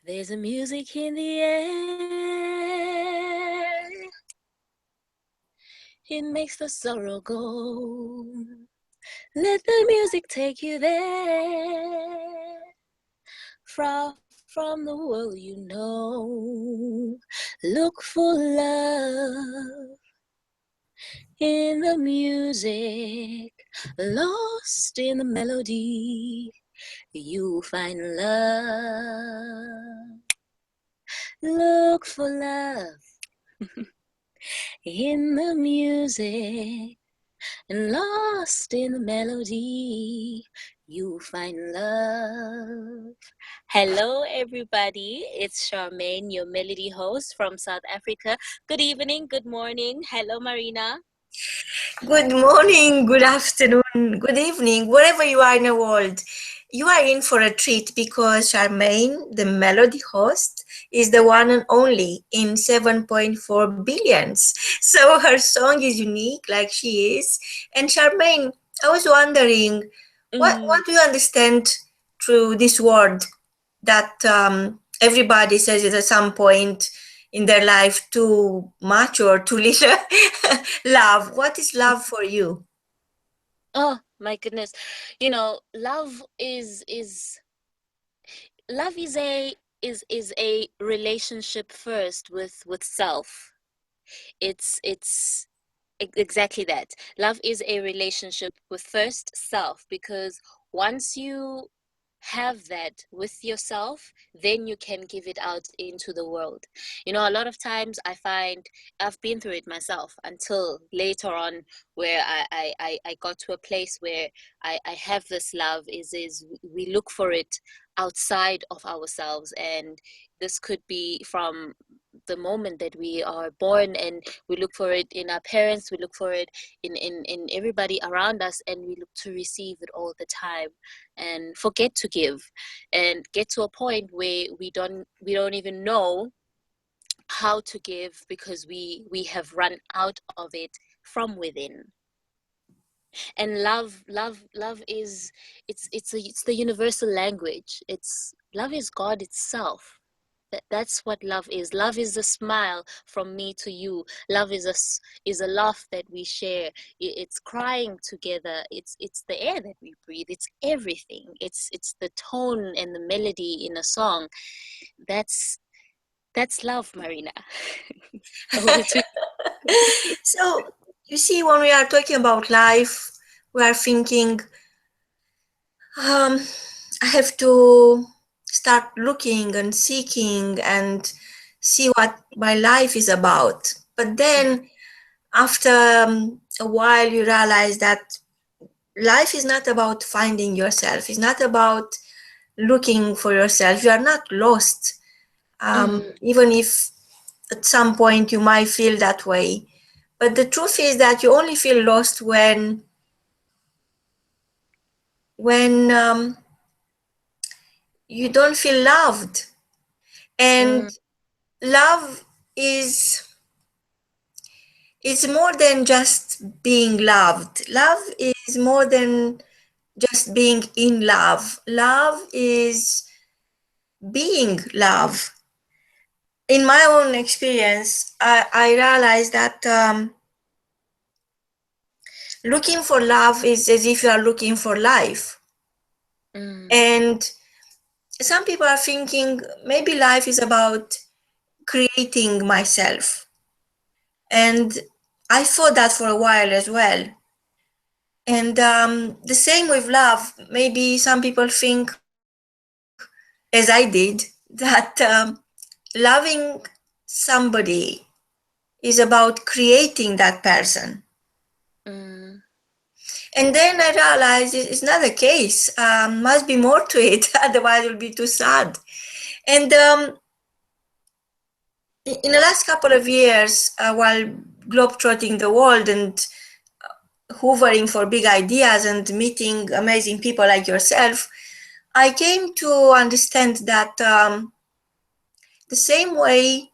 There's a music in the air. It makes the sorrow go. Let the music take you there. Far from the world you know. Look for love in the music. Lost in the melody. You find love. Look for love in the music, and lost in the melody, you find love. Hello, everybody. It's Charmaine, your melody host from South Africa. Good evening, good morning. Hello, Marina. Good morning, good afternoon, good evening, wherever you are in the world. You are in for a treat because Charmaine, the melody host, is the one and only in 7.4 billions. So her song is unique, like she is. And Charmaine, I was wondering, what do you understand through this word that everybody says it at some point in their life, too much or too little? Love. What is love for you? Oh my goodness. Love is a relationship first with self. It's exactly that. Love is a relationship with first self, because once you have that with yourself, then you can give it out into the world. A lot of times I find I've been through it myself until later on, where I got to a place where I have this love is we look for it outside of ourselves. And this could be from the moment that we are born, and we look for it in our parents, we look for it in everybody around us, and we look to receive it all the time and forget to give, and get to a point where we don't even know how to give, because we have run out of it from within. And love is, it's the universal language. It's love is God itself. That's what love is. Love is a smile from me to you. Love is a laugh that we share. It's crying together. It's the air that we breathe. It's everything. It's the tone and the melody in a song. That's love, Marina. Over to So, you see, when we are talking about life, we are thinking, um, I have to start looking and seeking and see what my life is about. But then, after a while, you realize that life is not about finding yourself, it's not about looking for yourself. You are not lost, even if at some point you might feel that way. But the truth is that you only feel lost when you don't feel loved. And Mm, love is more than just being loved. Love is more than just being in love. Love is being love. In my own experience, I realized that looking for love is as if you are looking for life. mm, And some people are thinking maybe life is about creating myself. And I thought that for a while as well. And the same with love. Maybe some people think, as I did, that loving somebody is about creating that person. mm, And then I realized it's not the case. Must be more to it, otherwise it will be too sad. And in the last couple of years, while globetrotting the world and hoovering for big ideas and meeting amazing people like yourself, I came to understand that the same way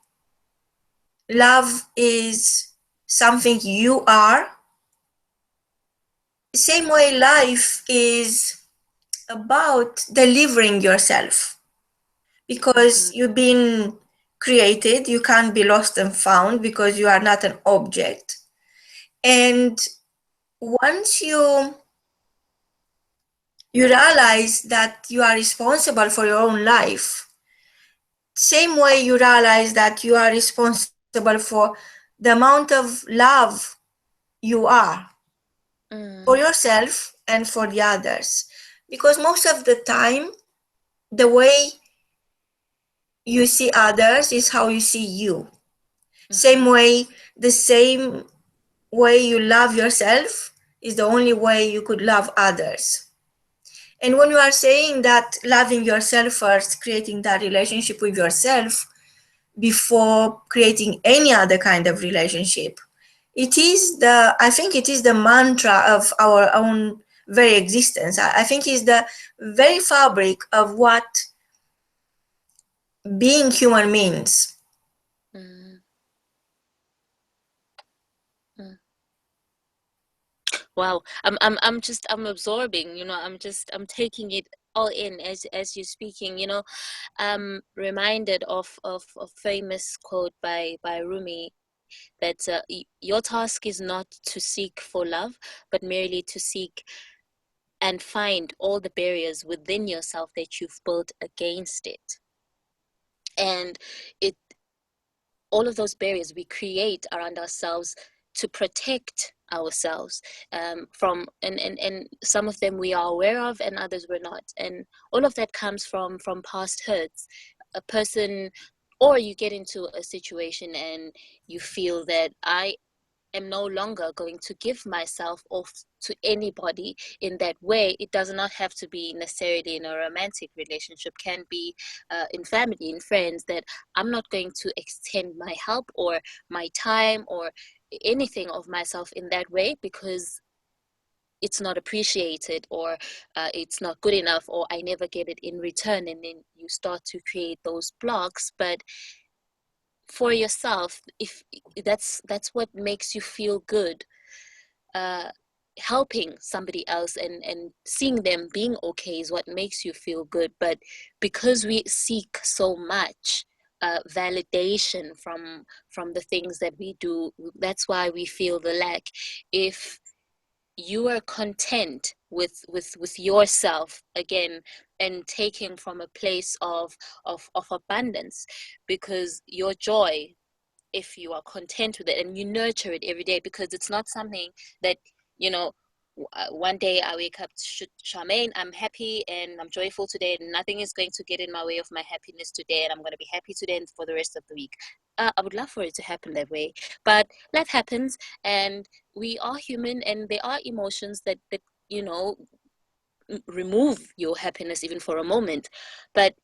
love is something you are, the same way life is about delivering yourself. because you've been created. You can't be lost and found because you are not an object. And once you realize that you are responsible for your own life, same way you realize that you are responsible for the amount of love you are for yourself and for the others. Because most of the time, the way you see others is how you see you. Same way, the same way you love yourself is the only way you could love others. And when you are saying that loving yourself first, creating that relationship with yourself before creating any other kind of relationship, I think it is the mantra of our own very existence. I think it's the very fabric of what being human means. Mm. Mm. Wow, I'm absorbing, I'm taking it all in as you're speaking. I'm reminded of a famous quote by Rumi that your task is not to seek for love, but merely to seek and find all the barriers within yourself that you've built against it. And it all of those barriers we create around ourselves to protect ourselves from and some of them we are aware of and others we're not, and all of that comes from past hurts. A person, or you get into a situation and you feel that I am no longer going to give myself off to anybody in that way. It does not have to be necessarily in a romantic relationship, can be in family, in friends, that I'm not going to extend my help or my time or anything of myself in that way because it's not appreciated, or it's not good enough, or I never get it in return. And then you start to create those blocks. But for yourself, if that's what makes you feel good, uh helping somebody else and seeing them being okay is what makes you feel good. But because we seek so much validation from the things that we do, that's why we feel the lack. If you are content with yourself again, and taking from a place of abundance, because your joy, if you are content with it and you nurture it every day, because it's not something that, you know, one day I wake up, Charmaine, I'm happy and I'm joyful today, and nothing is going to get in my way of my happiness today, and I'm going to be happy today and for the rest of the week. I would love for it to happen that way, but life happens, and we are human, and there are emotions that you know remove your happiness even for a moment. But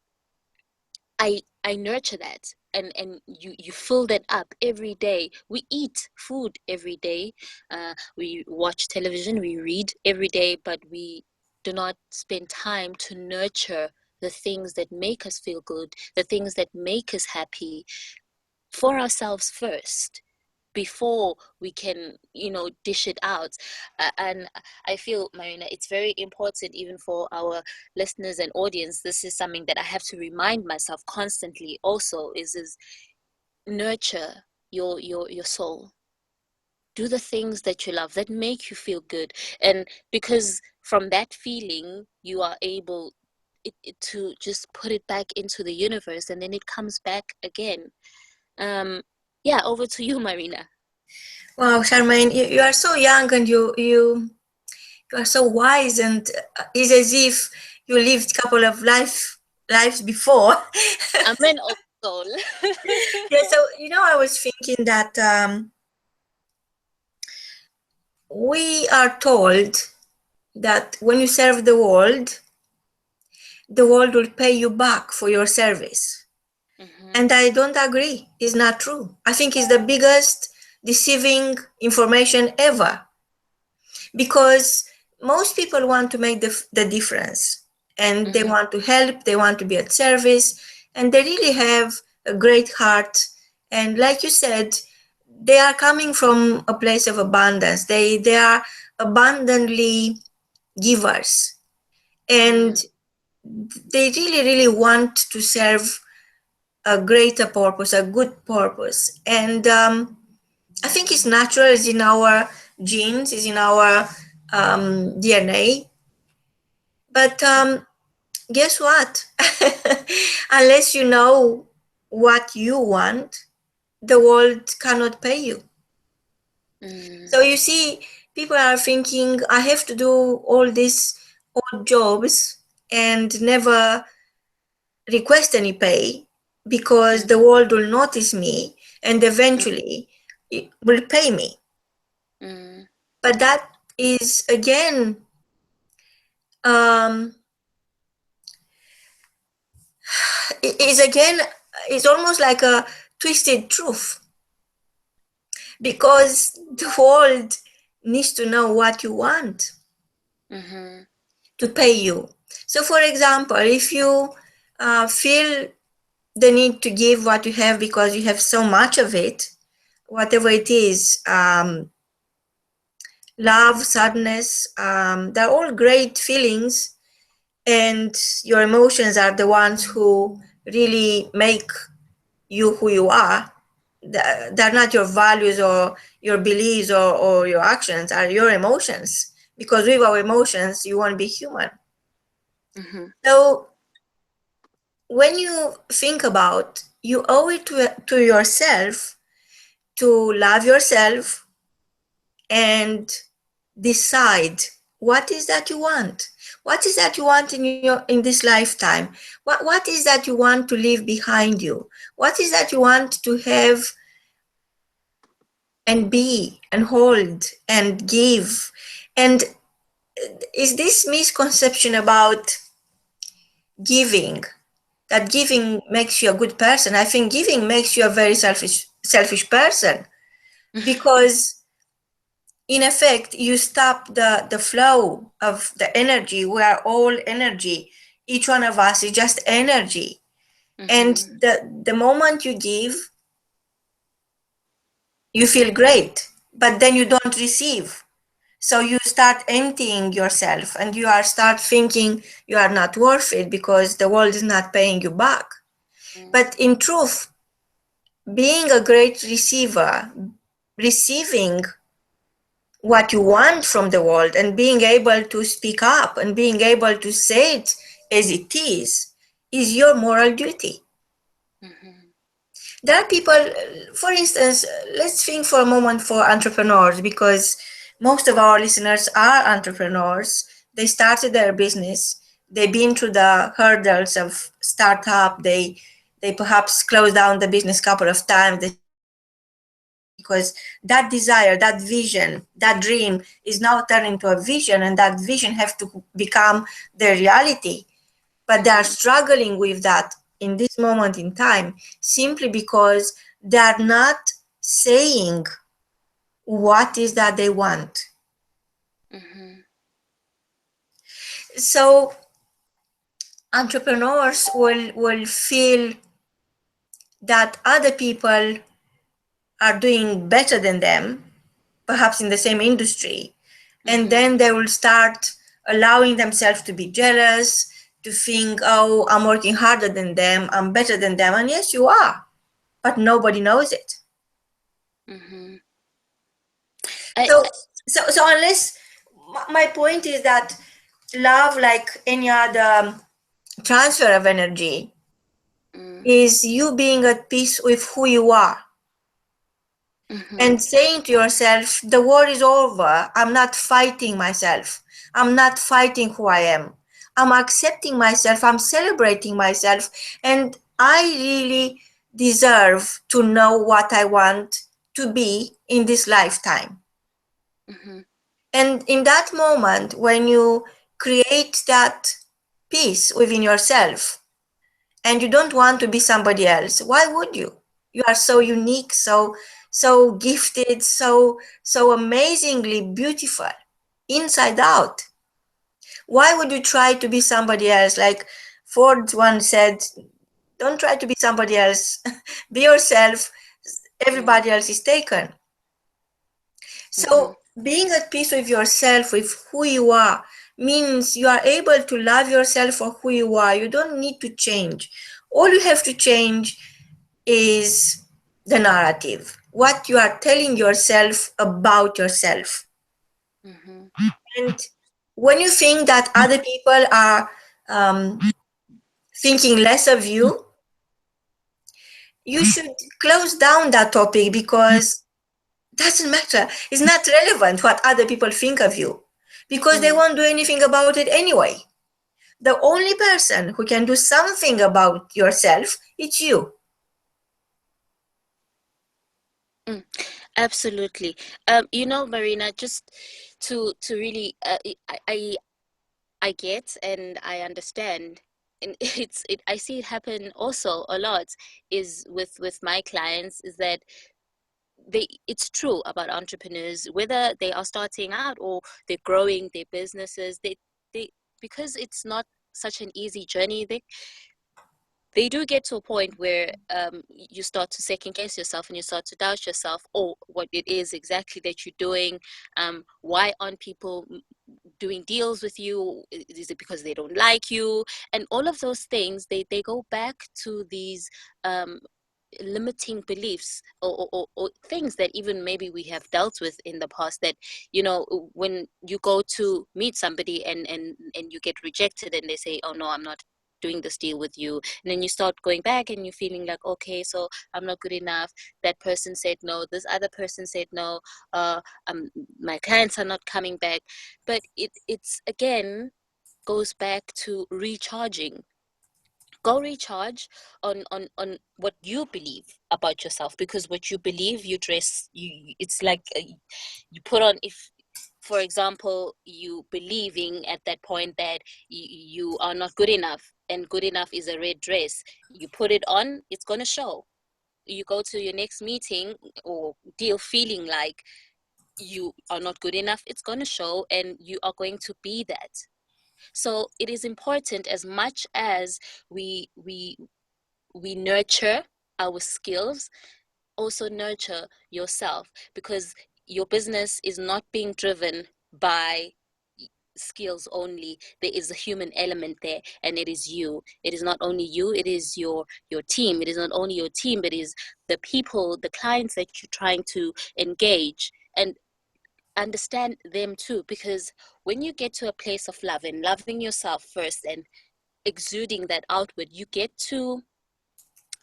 I nurture that, and you fill that up every day. We eat food every day, we watch television, we read every day, but we do not spend time to nurture the things that make us feel good, the things that make us happy, for ourselves first, before we can dish it out. And I feel, Marina, it's very important, even for our listeners and audience. This is something that I have to remind myself constantly also, is nurture your soul. Do the things that you love, that make you feel good. And because from that feeling you are able to just put it back into the universe, and then it comes back again. Yeah, over to you, Marina. Wow, Charmaine, you are so young, and you are so wise, and it's as if you lived a couple of lives before. I'm an old soul. Yeah, so I was thinking that we are told that when you serve the world will pay you back for your service. And I don't agree. It's not true. I think it's the biggest deceiving information ever, because most people want to make the difference, and they want to help, they want to be at service, and they really have a great heart. And like you said, they are coming from a place of abundance. They are abundantly givers. And they really, really want to serve a greater purpose, a good purpose. And I think it's natural, it's in our genes, it's in our DNA. But guess what? Unless you know what you want, the world cannot pay you. So you see, people are thinking, I have to do all these odd jobs and never request any pay because the world will notice me and eventually it will pay me. But that is again, um, is again, it's almost like a twisted truth because the world needs to know what you want to pay you. So, for example, if you feel the need to give what you have because you have so much of it, whatever it is, love, sadness, they're all great feelings, and your emotions are the ones who really make you who you are. They're not your values or your beliefs or your actions, are your emotions. Because with our emotions, you won't be human. So when you think about, you owe it to yourself to love yourself and decide what is that you want. What is that you want in this lifetime? What is that you want to leave behind you? What is that you want to have and be and hold and give? And is this misconception about giving, that giving makes you a good person? I think giving makes you a very selfish person because in effect you stop the flow of the energy. We are all energy. Each one of us is just energy. And the moment you give, you feel great, but then you don't receive. So you start emptying yourself and you are start thinking you are not worth it because the world is not paying you back. But in truth, being a great receiver, receiving what you want from the world and being able to speak up and being able to say it as it is your moral duty. There are people, for instance, let's think for a moment for entrepreneurs, because most of our listeners are entrepreneurs. They started their business, they've been through the hurdles of startup, they perhaps closed down the business a couple of times, they started again because that desire, that vision, that dream is now turned into a vision, and that vision has to become their reality. But they are struggling with that in this moment in time simply because they are not saying what is that they want. So entrepreneurs will feel that other people are doing better than them, perhaps in the same industry, and then they will start allowing themselves to be jealous, to think, oh, I'm working harder than them, I'm better than them. And yes, you are, but nobody knows it. So unless, my point is that love, like any other transfer of energy, is you being at peace with who you are and saying to yourself, the war is over. I'm not fighting myself. I'm not fighting who I am. I'm accepting myself. I'm celebrating myself. And I really deserve to know what I want to be in this lifetime. And in that moment, when you create that peace within yourself and you don't want to be somebody else, why would you? You are so unique, so gifted, so amazingly beautiful inside out. Why would you try to be somebody else? Like Ford once said, don't try to be somebody else. Be yourself. Everybody else is taken. So being at peace with yourself, with who you are, means you are able to love yourself for who you are. You don't need to change. All you have to change is the narrative, what you are telling yourself about yourself. Mm-hmm. And when you think that other people are um, thinking less of you, you should close down that topic, because it doesn't matter. It's not relevant what other people think of you, because they Mm. won't do anything about it anyway. The only person who can do something about yourself is you. Mm. Absolutely. Marina, just to really, I get and I understand, and I see it happen also a lot, is with my clients, is that it's true about entrepreneurs, whether they are starting out or they're growing their businesses, they because it's not such an easy journey, they do get to a point where you start to second guess yourself and you start to doubt yourself, or what it is exactly that you're doing. Why aren't people doing deals with you? Is it because they don't like you? And all of those things, they go back to these um, limiting beliefs, or things that even maybe we have dealt with in the past, that when you go to meet somebody and you get rejected and they say, oh no, I'm not doing this deal with you, and then you start going back and you're feeling like, okay, so I'm not good enough. That person said no, this other person said no, uh my clients are not coming back. But it's again goes back to recharging. Go recharge on what you believe about yourself, because what you believe, you dress, it's like you put on. If, for example, you believing at that point that you are not good enough, and good enough is a red dress, you put it on, it's going to show. You go to your next meeting or deal feeling like you are not good enough, it's going to show, and you are going to be that. So it is important, as much as we nurture our skills, also nurture yourself, because your business is not being driven by skills only. There is a human element there, and it is you. It is not only you, it is your team. It is not only your team, but it is the people, the clients that you're trying to engage, and understand them too. Because when you get to a place of love and loving yourself first and exuding that outward, you get to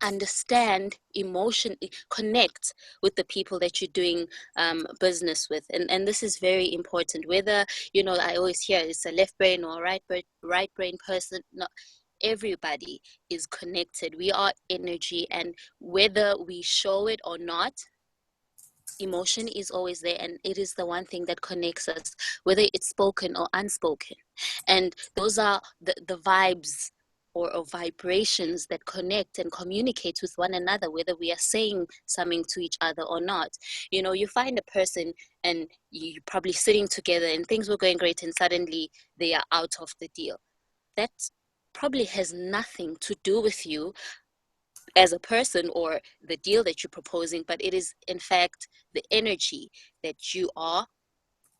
understand emotion, connect with the people that you're doing business with, and this is very important. Whether, I always hear it's a left brain or a right brain person, not everybody is connected. We are energy, and whether we show it or not, emotion is always there, and it is the one thing that connects us, whether it's spoken or unspoken. And those are the vibes, or vibrations that connect and communicate with one another, whether we are saying something to each other or not. You find a person and you're probably sitting together and things were going great, and suddenly they are out of the deal. That probably has nothing to do with you as a person or the deal that you're proposing, but it is in fact the energy that you are,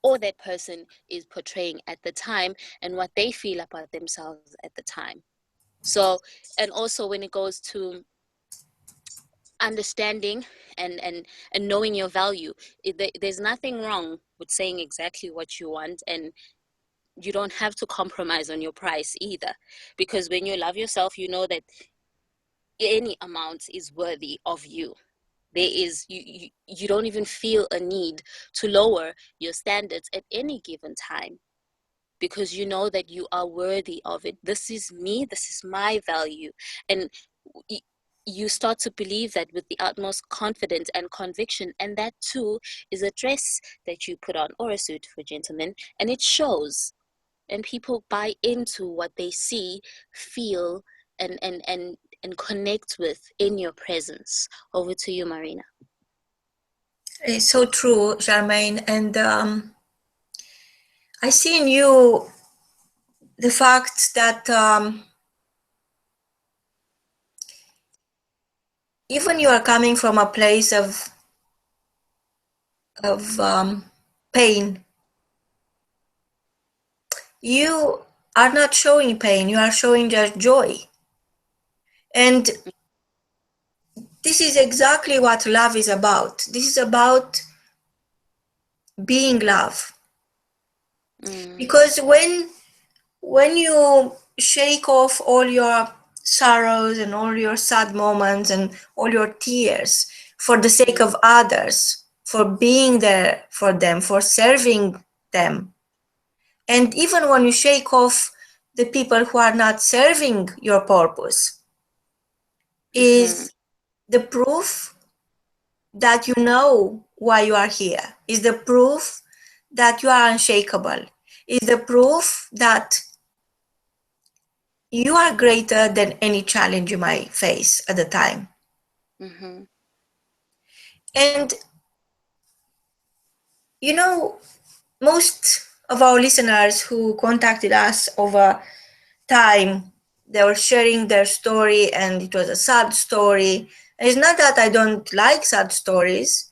or that person is portraying at the time, and what they feel about themselves at the time. So, and also when it goes to understanding and knowing your value, there's nothing wrong with saying exactly what you want, and you don't have to compromise on your price either, because when you love yourself, you know that any amount is worthy of you. There is, you don't even feel a need to lower your standards at any given time, because you know that you are worthy of it. This is me, this is my value. And you start to believe that with the utmost confidence and conviction, and that too is a dress that you put on, or a suit for gentlemen, and it shows, and people buy into what they see, feel, and connect with in your presence. Over to you, Marina. It's so true, Charmaine. And I see in you the fact that even you are coming from a place of pain, you are not showing pain, you are showing just joy. And this is exactly what love is about. This is about being love. Because when you shake off all your sorrows and all your sad moments and all your tears for the sake of others, for being there for them, for serving them, and even when you shake off the people who are not serving your purpose, is the proof that you know why you are here, is the proof that you are unshakable, is the proof that you are greater than any challenge you might face at the time. And you know, most of our listeners who contacted us over time, they were sharing their story, and it was a sad story. And it's not that I don't like sad stories.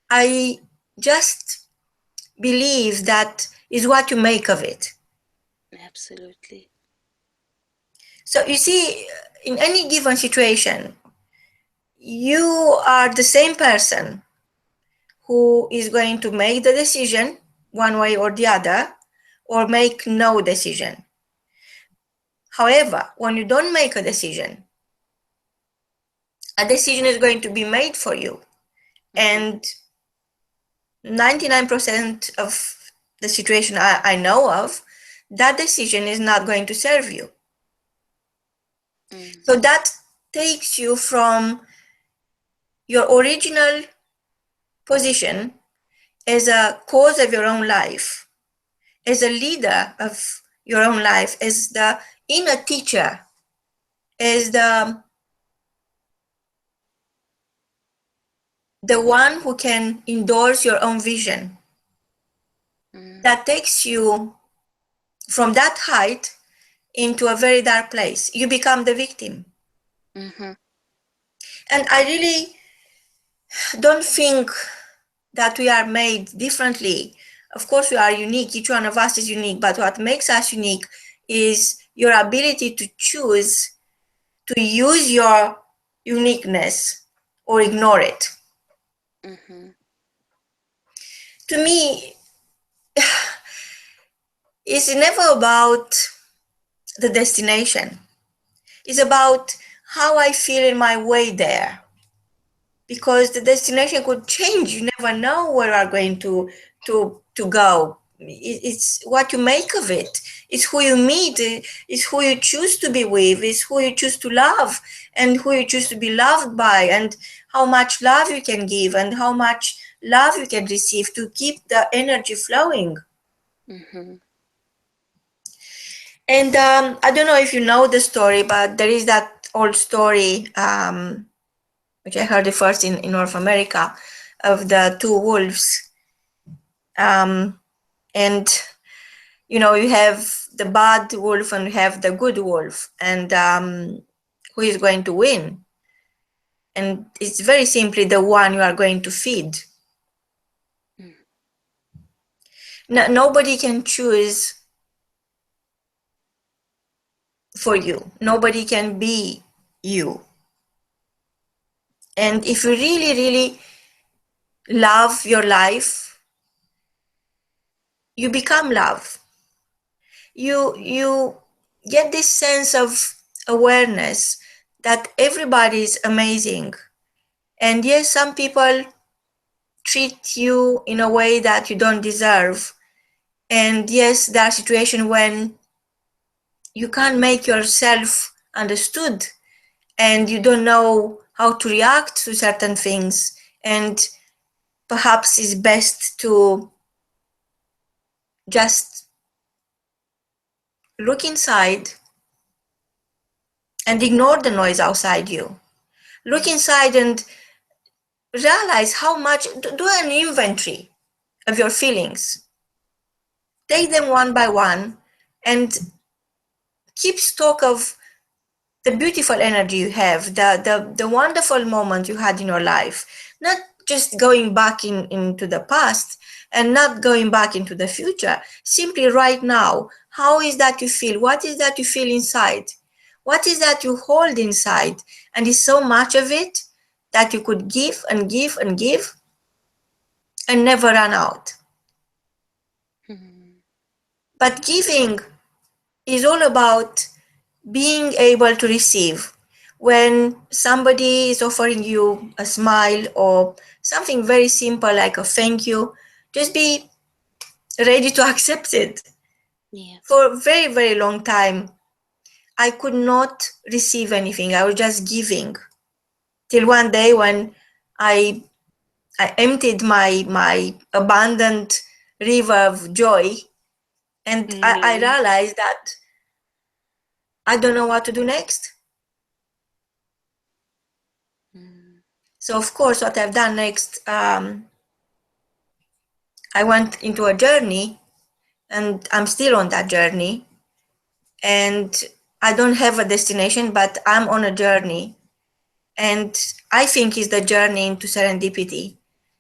I just believe that is what you make of it. Absolutely. So you see, in any given situation, you are the same person who is going to make the decision one way or the other, or make no decision. However, when you don't make a decision is going to be made for you. And 99% of the situation I know of, that decision is not going to serve you. So that takes you from your original position as a cause of your own life, as a leader of your own life, as the inner teacher, as the one who can endorse your own vision. That takes you from that height into a very dark place. You become the victim. And I really don't think that we are made differently. Of course, we are unique. Each one of us is unique. But what makes us unique is your ability to choose to use your uniqueness or ignore it. To me, it's never about the destination. It's about how I feel in my way there. Because the destination could change. You never know where you are going to go. It's what you make of it. It's who you meet. It's who you choose to be with. It's who you choose to love, and who you choose to be loved by, and how much love you can give, and how much love you can receive to keep the energy flowing. And I don't know if you know the story, but there is that old story, which I heard it first in North America, of the two wolves. And, you know, you have the bad wolf and you have the good wolf, and who is going to win? And it's very simply the one you are going to feed. No, nobody can choose for you. Nobody can be you. And if you really, really love your life, you become love. You get this sense of awareness that everybody is amazing. And yes, some people treat you in a way that you don't deserve. And yes, there are situations when you can't make yourself understood and you don't know how to react to certain things. And perhaps it's best to just look inside and ignore the noise outside you. Look inside and realize how much, do an inventory of your feelings. Take them one by one and keep stock of the beautiful energy you have, the wonderful moment you had in your life. Not just going back into the past and not going back into the future. Simply right now, How is that you feel? What is that you feel inside? What is that you hold inside? And it's so much of it that you could give and give and give and never run out. But giving is all about being able to receive. When somebody is offering you a smile or something very simple like a thank you, just be ready to accept it. Yeah. For a very, very long time, I could not receive anything. I was just giving. Till one day when I emptied my abundant river of joy, and I realized that I don't know what to do next. So of course, what I've done next, I went into a journey, and I'm still on that journey. And I don't have a destination, but I'm on a journey. And I think it's the journey into serendipity.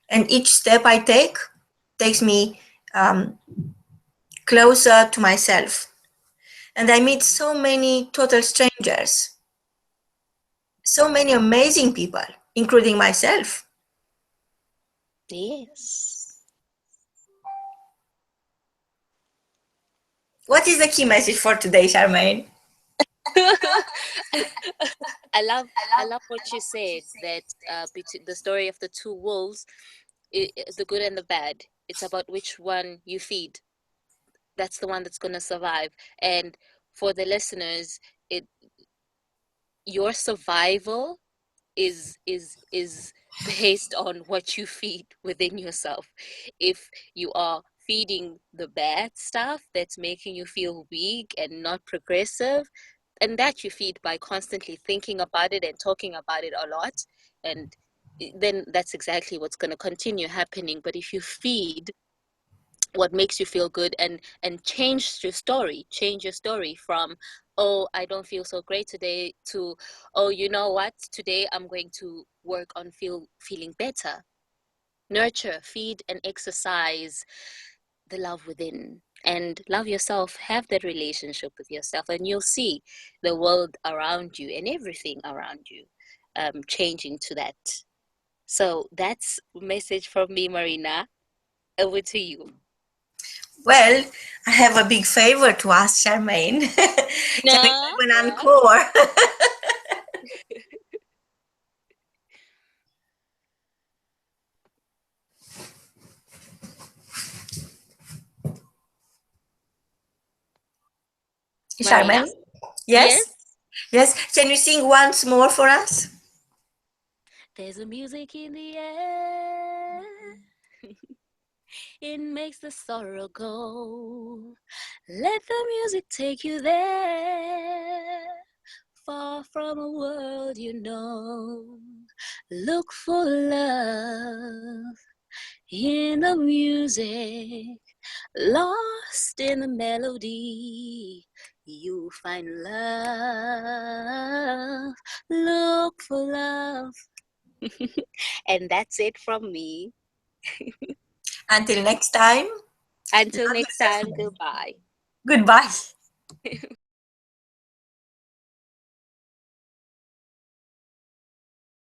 And each step I take takes me closer to myself. And I meet so many total strangers, so many amazing people, including myself. Yes. What is the key message for today, Charmaine? I love what you said, that between the story of the two wolves, the good and the bad. It's about which one you feed. That's the one that's going to survive. And for the listeners, it your survival is based on what you feed within yourself. If you are feeding the bad stuff that's making you feel weak and not progressive, and that you feed by constantly thinking about it and talking about it a lot, and then that's exactly what's going to continue happening. But if you feed what makes you feel good, and change your story from, oh, I don't feel so great today, to, oh, you know what, today I'm going to work on feeling better. Nurture, feed, and exercise the love within, and love yourself. Have that relationship with yourself, and you'll see the world around you and everything around you changing to that. So that's a message from me, Marina. Over to you. Well, I have a big favor to ask Charmaine. Can we No. have an encore? Marina? Charmaine? Yes? Yes? Yes. Can you sing once more for us? There's a music in the air. It makes the sorrow go. Let the music take you there. Far from a world you know. Look for love in the music. Lost in the melody, you'll find love. Look for love. And that's it from me. Until next time, Until love next yourself. time, goodbye. Goodbye.